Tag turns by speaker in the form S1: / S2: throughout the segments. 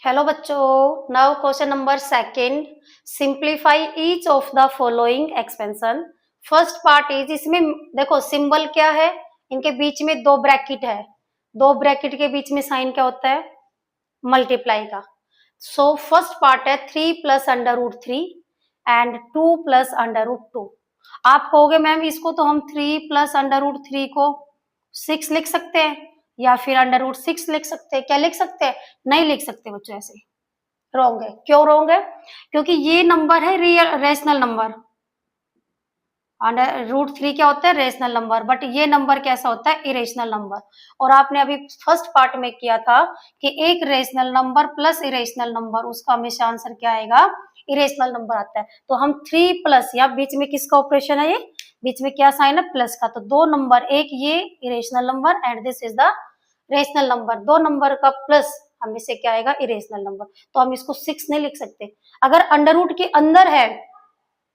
S1: Hello बच्चों, now question number second, simplify each of the following expansion. First part is, इसमें देखो symbol क्या है, इनके बीच में दो ब्रैकेट है, दो ब्रैकेट के बीच में साइन क्या होता है, मल्टीप्लाई का। सो फर्स्ट पार्ट है 3 plus under root 3 and 2 plus under root 2। आप कहोगे मैम इसको तो हम 3 प्लस अंडर रूट 3 को 6 लिख सकते हैं या फिर अंडर रूट 6 लिख सकते हैं, क्या लिख सकते हैं? नहीं लिख सकते बच्चों, ऐसे रॉन्ग है। क्यों रॉन्ग है? क्योंकि ये नंबर है real rational number. Under root 3 क्या होता है? Rational number. बट ये नंबर कैसा होता है? Irrational number. और आपने अभी फर्स्ट पार्ट में किया था कि एक rational number plus irrational number, उसका हमेशा आंसर क्या आएगा? इरेशनल नंबर आता है। तो हम 3 प्लस, या बीच में किसका ऑपरेशन है, ये बीच में क्या साइन है? प्लस का। तो दो नंबर, एक ये irrational number and this is the rational number, दो नंबर का प्लस हमेशा क्या आएगा? Irrational number. तो हम इसको 6 नहीं लिख सकते। अगर अंडर रूट के अंदर है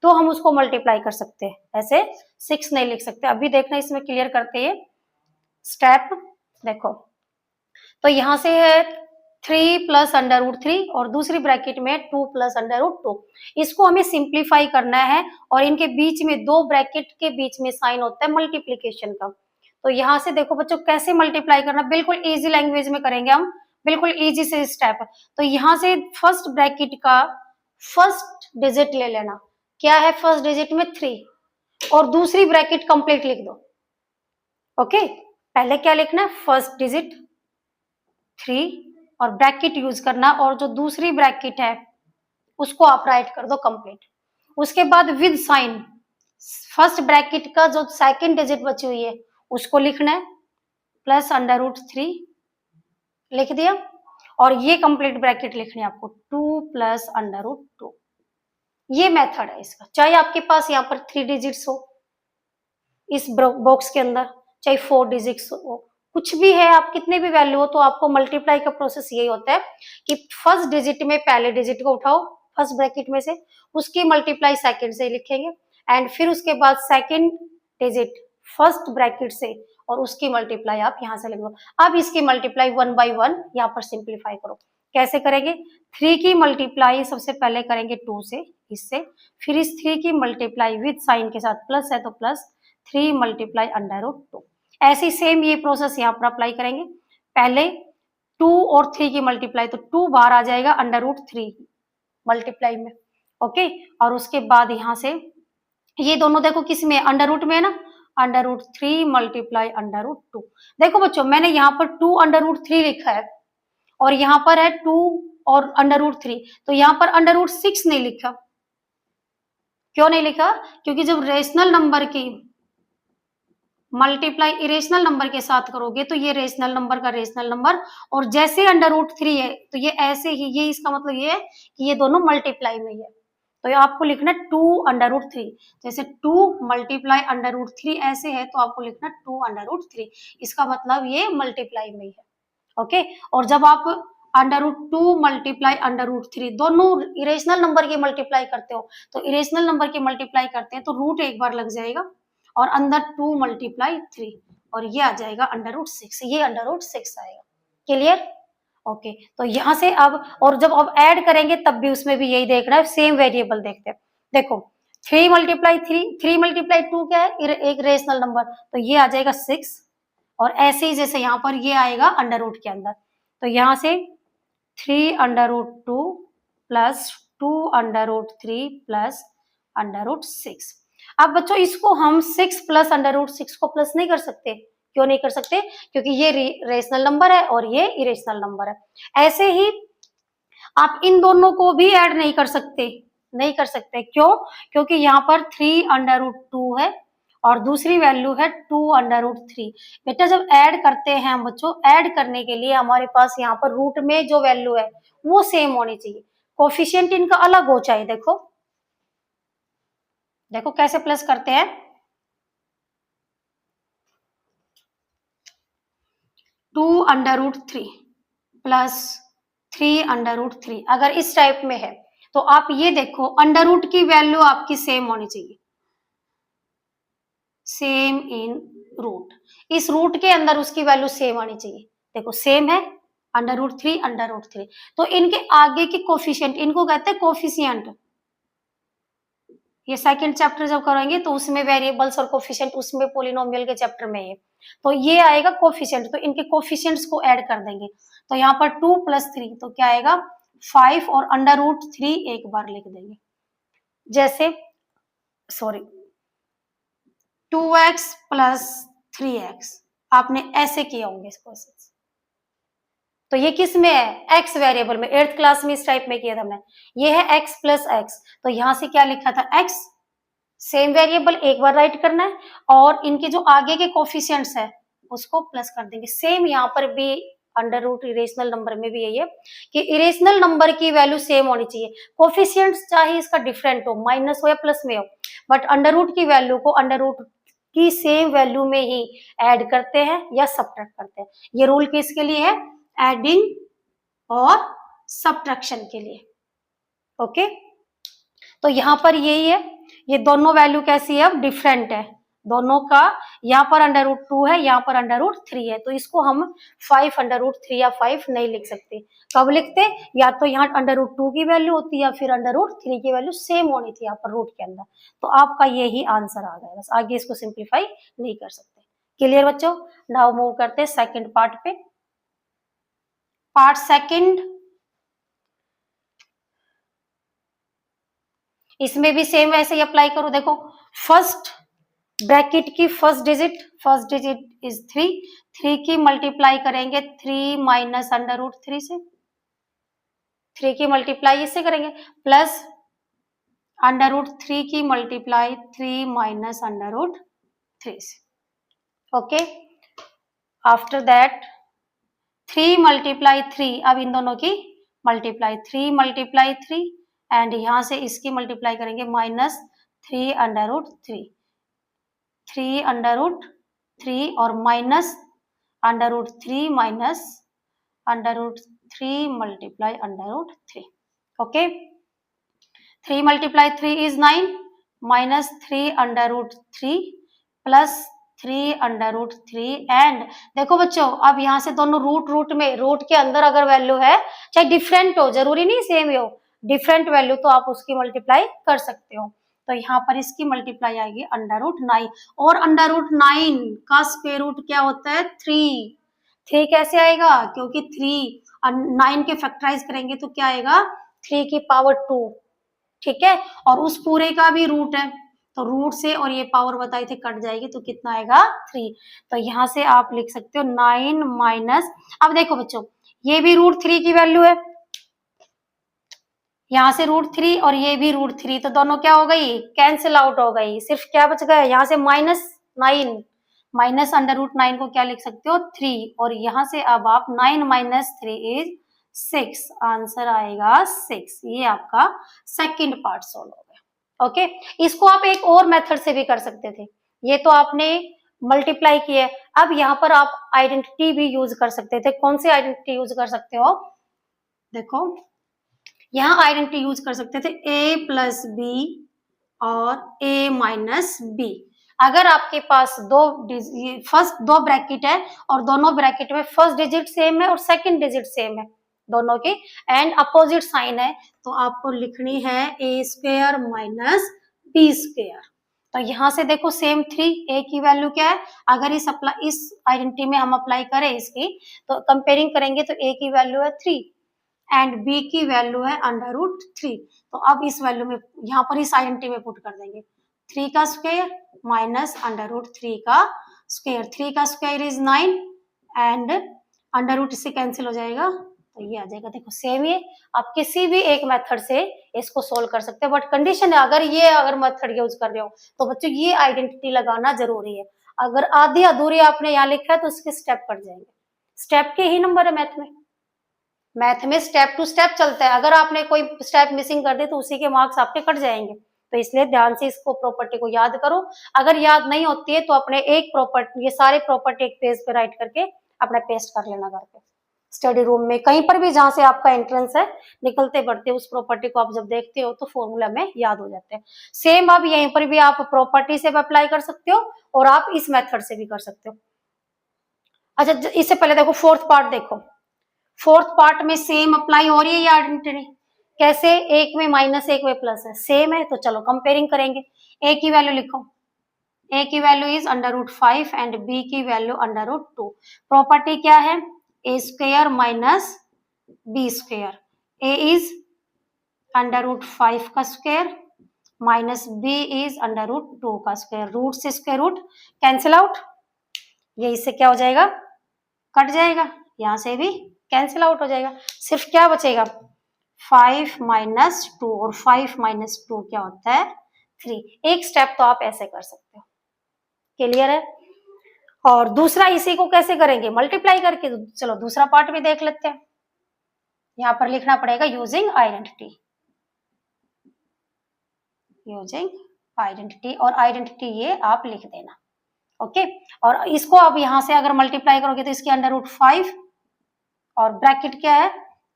S1: तो हम उसको मल्टीप्लाई कर सकते हैं, ऐसे 6 नहीं लिख सकते। अभी देखना, इसमें क्लियर करते हैं स्टेप। देखो, तो यहां से है 3 प्लस अंडर रूट 3 और दूसरी ब्रैकेट में 2 प्लस अंडर रूट 2। इसको हमें सिंप्लीफाई करना है और इनके बीच में दो ब्रैकेट के बीच में साइन होता है मल्टीप्लीकेशन का। तो यहां से देखो बच्चों कैसे मल्टीप्लाई करना, बिल्कुल इजी लैंग्वेज में करेंगे हम, बिल्कुल इजी से स्टेप। तो यहां से फर्स्ट ब्रैकेट का फर्स्ट डिजिट ले लेना। क्या है फर्स्ट डिजिट में? 3, और दूसरी ब्रैकेट कंप्लीट लिख दो। ओके, पहले क्या लिखना है? फर्स्ट डिजिट 3 और ब्रैकेट यूज करना, और जो दूसरी ब्रैकेट है उसको आप राइट कर दो कंप्लीट। उसके बाद विद साइन फर्स्ट ब्रैकेट का जो सेकंड डिजिट बची हुई है उसको लिखना है, प्लस अंडर रूट 3 लिख दिया, और ये कंप्लीट ब्रैकेट लिखनी है आपको 2 प्लस अंडर रूट 2। ये मेथड है इसका। चाहे आपके पास यहाँ पर 3 डिजिट्स हो इस बॉक्स के अंदर, चाहे 4 डिजिट्स हो, कुछ भी है, आप कितने भी वैल्यू हो, तो आपको मल्टीप्लाई का प्रोसेस यही होता है कि फर्स्ट डिजिट में पहले डिजिट को उठाओ फर्स्ट ब्रैकेट में से, उसकी मल्टीप्लाई सेकंड से लिखेंगे, एंड फिर उसके बाद सेकंड डिजिट फर्स्ट ब्रैकेट से और उसकी मल्टीप्लाई आप यहाँ से लिख दो। अब इसकी मल्टीप्लाई 1 बाई 1 यहाँ पर सिंप्लीफाई करो। कैसे करेंगे? 3 की मल्टीप्लाई सबसे पहले करेंगे 2 से, इससे, फिर इस 3 की मल्टीप्लाई विद साइन के साथ, प्लस है तो प्लस 3 मल्टीप्लाई अंडर रूट 2। ऐसे सेम ये प्रोसेस यहाँ पर अप्लाई करेंगे। पहले 2 और 3 की मल्टीप्लाई, तो 2 बाहर आ जाएगा अंडर रूट 3 मल्टीप्लाई में। ओके, और उसके बाद यहाँ से ये दोनों देखो किस में? अंडर रूट में है ना, under root 3 multiply under root 2। देखो बच्चों, मैंने यहाँ पर 2 अंडर रूट 3 लिखा है और यहाँ पर है 2 और अंडर रूट 3, तो यहाँ पर अंडर रूट 6 नहीं लिखा। क्यों नहीं लिखा? क्योंकि जब रेशनल नंबर की मल्टीप्लाई इरेशनल नंबर के साथ करोगे तो ये रेशनल नंबर का रेशनल नंबर, और जैसे अंडर रूट 3 है तो ये ऐसे ही, ये इसका मतलब ये है कि ये दोनों मल्टीप्लाई में है। तो ये आपको लिखना 2 अंडर रूट 3, जैसे 2 मल्टीप्लाई अंडर रूट 3 ऐसे है, तो आपको लिखना 2 अंडर रूट 3, इसका मतलब ये मल्टीप्लाई में है। ओके, और जब आप under root 2 multiply under root 3 दोनों इरेशनल नंबर की मल्टीप्लाई करते हो, तो इरेशनल नंबर की मल्टीप्लाई करते हैं तो रूट एक बार लग जाएगा और अंदर 2 मल्टीप्लाई 3, और ये आ जाएगा अंडर रूट 6, ये अंडर रूट 6 आएगा। क्लियर? ओके, तो यहां से अब, और जब अब ऐड करेंगे तब भी उसमें भी यही देखना है, सेम वेरिएबल देखते हैं। देखो 3 मल्टीप्लाई 3 मल्टीप्लाई 2 क्या है? एक रेशनल नंबर, तो ये आ जाएगा 6, और ऐसे ही जैसे यहाँ पर ये आएगा अंडर रूट के अंदर, तो यहाँ से 3 under root 2 plus 2 under root 3 plus under root 6। अब बच्चों इसको हम 6 प्लस अंडर रूट 6 को प्लस नहीं कर सकते। क्यों नहीं कर सकते? क्योंकि ये रेशनल नंबर है और ये इरेशनल नंबर है। ऐसे ही आप इन दोनों को भी ऐड नहीं कर सकते, नहीं कर सकते। क्यों? क्योंकि यहाँ पर 3 अंडर रूट 2 है और दूसरी वैल्यू है 2 अंडर रूट 3। बेटा जब ऐड करते हैं हम बच्चों, ऐड करने के लिए हमारे पास यहाँ पर रूट में जो वैल्यू है वो सेम होनी चाहिए, कोफिशिएंट इनका अलग हो चाहिए। देखो देखो कैसे प्लस करते हैं, 2 under root 3 plus 3 under root 3, अगर इस टाइप में है तो आप ये देखो अंडर रूट की वैल्यू आपकी सेम होनी चाहिए, सेम इन रूट, इस रूट के अंदर उसकी वैल्यू सेम आनी चाहिए। देखो सेम है √3 तो इनके आगे के कोफिशिएंट, इनको कहते हैं कोफिशिएंट। ये सेकंड चैप्टर जब करेंगे तो उसमें वेरिएबल्स और कोफिशिएंट, उसमें पॉलिनोमियल के चैप्टर में है, तो ये आएगा कोफिशिएंट, तो इनके कोफिशिएंट्स को ऐड कर देंगे। तो यहाँ पर 2 + 3 तो क्या आएगा 5 और √3 एक बार लिख देंगे, जैसे सॉरी 2x + 3x, आपने ऐसे किया होंगे इस प्रोसेस। तो ये किस में है, x वेरिएबल में, 8th क्लास में इस टाइप में किया था हमने। ये है x + x, तो यहां से क्या लिखा था x, सेम वेरिएबल एक बार राइट करना है, और इनके जो आगे के कोफिशिएंट्स है उसको प्लस कर देंगे। सेम यहाँ पर भी √ इरेशनल नंबर में भी यही है कि इरेशनल नंबर की वैल्यू सेम होनी चाहिए, कोफिशिएंट्स चाहे इसका डिफरेंट हो, माइनस हो या प्लस में हो, बट √ की वैल्यू को √ की सेम वैल्यू में ही ऐड करते हैं या सब्ट्रैक्ट करते हैं। ये रूल किसके लिए है, एडिंग और सब्ट्रैक्शन के लिए। ओके, तो यहां पर यही है, ये दोनों वैल्यू कैसी है, अब डिफरेंट है दोनों का, यहाँ पर √2 है, यहाँ पर √3 है, तो इसको हम 5 √3 या 5 नहीं लिख सकते। कब लिखते, या तो यहाँ √2 की वैल्यू होती या फिर √3 की वैल्यू सेम होनी थी यहाँ पर रूट के अंदर, तो आपका यही आंसर आ गया, बस आगे इसको सिंप्लीफाई नहीं कर सकते। क्लियर बच्चों, नाउ मूव करते हैं सेकंड पार्ट पे। पार्ट सेकंड, इसमें भी सेम वैसे ही अप्लाई करो। देखो फर्स्ट ब्रैकेट की फर्स्ट डिजिट इज 3 की मल्टीप्लाई करेंगे 3 माइनस √3 से, 3 की मल्टीप्लाई इससे करेंगे, प्लस √3 की मल्टीप्लाई 3 माइनस √3 से। ओके, आफ्टर दैट 3 × 3, अब इन दोनों की मल्टीप्लाई 3 × 3 एंड यहां से इसकी मल्टीप्लाई करेंगे -3 √3, 3 √3 और minus √3 minus √3 multiply √3। Okay, 3 × 3 is 9 minus 3 √3 plus 3 √3 and देखो बच्चों, अब यहाँ से दोनों रूट में, रूट के अंदर अगर वैल्यू है, चाहे डिफरेंट हो, जरूरी नहीं सेम हो, डिफरेंट वैल्यू तो आप उसकी मल्टीप्लाई कर सकते हो। तो यहाँ पर इसकी मल्टीप्लाई आएगी √9, और √9 का स्क्वायर रूट क्या होता है 3। 3 कैसे आएगा, क्योंकि 9 के फैक्टराइज करेंगे तो क्या आएगा 3 की पावर 2, ठीक है, और उस पूरे का भी रूट है, तो रूट से और ये पावर बताई थे कट जाएगी, तो कितना आएगा 3। तो यहाँ से आप लिख सकते हो 9 माइनस, अब देखो बच्चों ये भी √3 की वैल्यू है, यहाँ से √3 और ये भी √3, तो दोनों क्या हो गई, कैंसिल आउट हो गई, सिर्फ क्या बच गया यहाँ से -9, माइनस √9 को क्या लिख सकते हो 3, और यहाँ से अब आप 9 - 3 इज 6, आंसर आएगा 6। ये आपका सेकंड पार्ट सोल्व हो गया। ओके, इसको आप एक और मेथड से भी कर सकते थे, ये तो आपने मल्टीप्लाई किया, अब यहाँ पर आप आइडेंटिटी भी यूज कर सकते थे। कौन सी आइडेंटिटी यूज कर सकते हो, देखो यहाँ आइडेंटिटी यूज कर सकते थे a + b और a - b। अगर आपके पास फर्स्ट दो ब्रैकेट है और दोनों ब्रैकेट में फर्स्ट डिजिट सेम है और सेकंड डिजिट सेम है दोनों की, एंड अपोजिट साइन है, तो आपको लिखनी है a² - b²। तो यहाँ से देखो सेम 3, a की वैल्यू क्या है, अगर इस आइडेंटिटी में हम अप्लाई करें इसकी, तो कंपेयरिंग करेंगे तो a की वैल्यू है 3 एंड b की वैल्यू है √3। तो अब इस वैल्यू में यहाँ पर इस आइडेंटिटी में पुट कर देंगे 3 का स्क्वायर माइनस √3 का स्क्वायर, 3 का स्क्वायर इज 9 एंड √ इससे कैंसिल हो जाएगा, तो ये आ जाएगा। देखो सेम ही, आप किसी भी एक मेथड से इसको सोल्व कर सकते हैं, बट कंडीशन है अगर मेथड यूज कर रहे हो तो बच्चों ये आइडेंटिटी लगाना जरूरी है। अगर आधी अधूरी आपने यहाँ लिखा है तो उसके स्टेप कट जाएंगे, स्टेप के ही नंबर है मैथ में स्टेप टू स्टेप चलता है, अगर आपने कोई स्टेप मिसिंग कर दी तो उसी के मार्क्स आपके कट जाएंगे। तो इसलिए ध्यान से इसको प्रॉपर्टी को याद करो, अगर याद नहीं होती है तो अपने एक प्रॉपर्टी, ये सारे प्रॉपर्टी एक पेज पे राइट करके अपना पेस्ट कर लेना घर पे, स्टडी रूम में कहीं पर भी जहां से आपका एंट्रेंस है, निकलते बढ़ते उस प्रॉपर्टी को आप जब देखते हो तो फॉर्मूला में याद हो जाते हैं। सेम अब यहीं पर भी आप प्रॉपर्टी से अप्लाई कर सकते हो और आप इस मेथड से भी कर सकते हो। अच्छा, इससे पहले देखो फोर्थ पार्ट देखो, फोर्थ पार्ट में सेम अप्लाई हो रही है ये आइडेंटिटी, कैसे, एक में माइनस एक में प्लस है, सेम है, तो चलो कंपेयरिंग करेंगे। ए की वैल्यू लिखो, ए की वैल्यू इज √5 एंड बी की वैल्यू √2। प्रॉपर्टी क्या है, A square minus B square, A is √5 का स्क्वायर माइनस बी इज √2 का स्क्वायर, रूट से स्क्वायर रूट कैंसिल आउट, ये इससे क्या हो जाएगा, कट जाएगा, यहां से भी कैंसिल आउट हो जाएगा, सिर्फ क्या बचेगा 5 माइनस 2, और 5 माइनस 2 क्या होता है 3। एक स्टेप तो आप ऐसे कर सकते हो, क्लियर है। और दूसरा इसी को कैसे करेंगे, मल्टीप्लाई करके, चलो दूसरा पार्ट भी देख लेते हैं। यहां पर लिखना पड़ेगा यूजिंग आइडेंटिटी, यूजिंग आइडेंटिटी, और आइडेंटिटी ये आप लिख देना, ओके। और इसको अब यहां से अगर मल्टीप्लाई करोगे तो इसके √5 और ब्रैकेट क्या है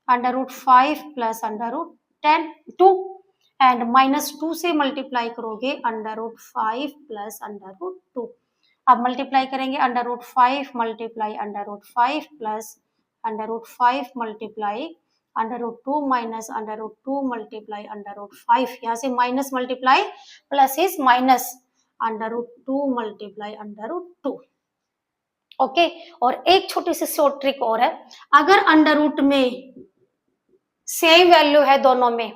S1: √5 प्लस √2 एंड -2 से मल्टीप्लाई करोगे √5 प्लस √2। अब मल्टीप्लाई करेंगे √5 multiply √5 plus √5 multiply √2 minus √2 multiply √5, यहाँ से minus multiply plus is minus √2 multiply √2, okay. और एक छोटी सी शॉर्ट ट्रिक और है, अगर अंडर रूट में सेम वैल्यू है दोनों में,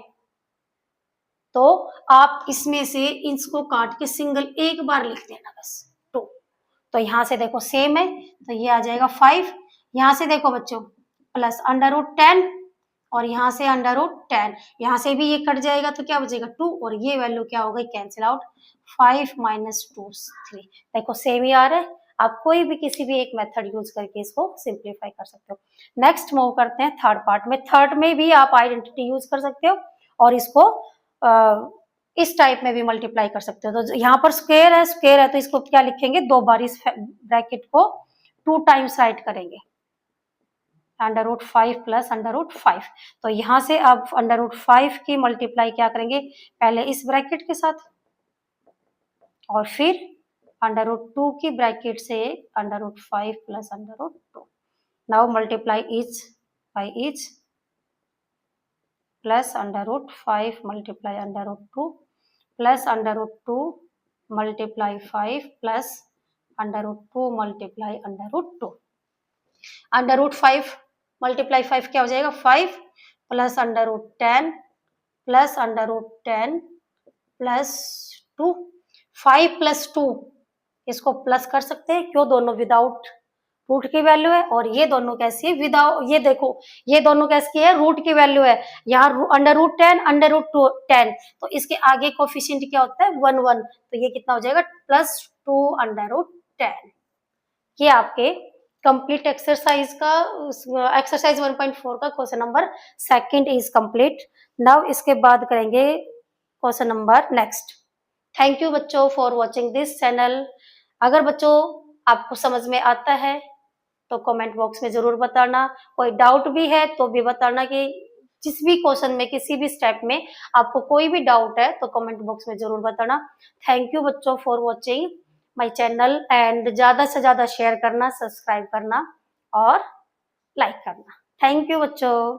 S1: तो आप इसमें से इसको काट के सिंगल एक बार लिख देना बस 2। तो यहां से देखो सेम है तो ये आ जाएगा 5, यहां से देखो बच्चों प्लस √10 और यहाँ से √10, यहाँ से भी ये कट जाएगा तो क्या बचेगा 2, और ये वैल्यू क्या हो गई कैंसिल आउट, 5 माइनस 2 3। देखो सेम ही आ रहा है, आप कोई भी किसी भी एक मेथड यूज करके इसको सिंप्लीफाई कर सकते हो। नेक्स्ट मूव करते हैं थर्ड पार्ट में। थर्ड में भी आप आइडेंटिटी यूज कर सकते हो और इसको इस टाइप में भी मल्टीप्लाई कर सकते हो। तो यहाँ पर स्क्वायर है तो इसको क्या लिखेंगे, 2 बार इस ब्रैकेट को 2 टाइम्स राइट करेंगे, √5 प्लस √5। तो यहाँ से अब √5 की मल्टीप्लाई क्या करेंगे, पहले इस ब्रैकेट के साथ और फिर √2 की ब्रैकेट से √5 plus √2। Now multiply each by each plus √5 multiply √2 plus √2 multiply 5 plus √2 multiply √2। √5 multiply 5 क्या हो जाएगा 5 प्लस √10 प्लस √10 प्लस 2, 5 प्लस 2 इसको प्लस कर सकते हैं, क्यों, दोनों विदाउट रूट की वैल्यू है, और ये दोनों कैसी है विदाउट, ये देखो ये दोनों कैसी है रूट की वैल्यू है, यहाँ √10 √10, तो इसके आगे कोफिशिएंट क्या होता है 1 1, तो ये कितना हो जाएगा +2 √10। ये आपके कंप्लीट एक्सरसाइज का एक्सरसाइज 1.4 का question number 2 is complete. Now इसके बाद करेंगे question number next. Thank you बच्चों फॉर वॉचिंग दिस चैनल। अगर बच्चों आपको समझ में आता है तो कमेंट बॉक्स में जरूर बताना, कोई डाउट भी है तो भी बताना, कि जिस भी क्वेश्चन में किसी भी स्टेप में आपको कोई भी डाउट है तो कमेंट बॉक्स में जरूर बताना। थैंक यू बच्चों for watching my channel and ज्यादा से ज्यादा शेयर करना, सब्सक्राइब करना और लाइक करना। थैंक यू बच्चों।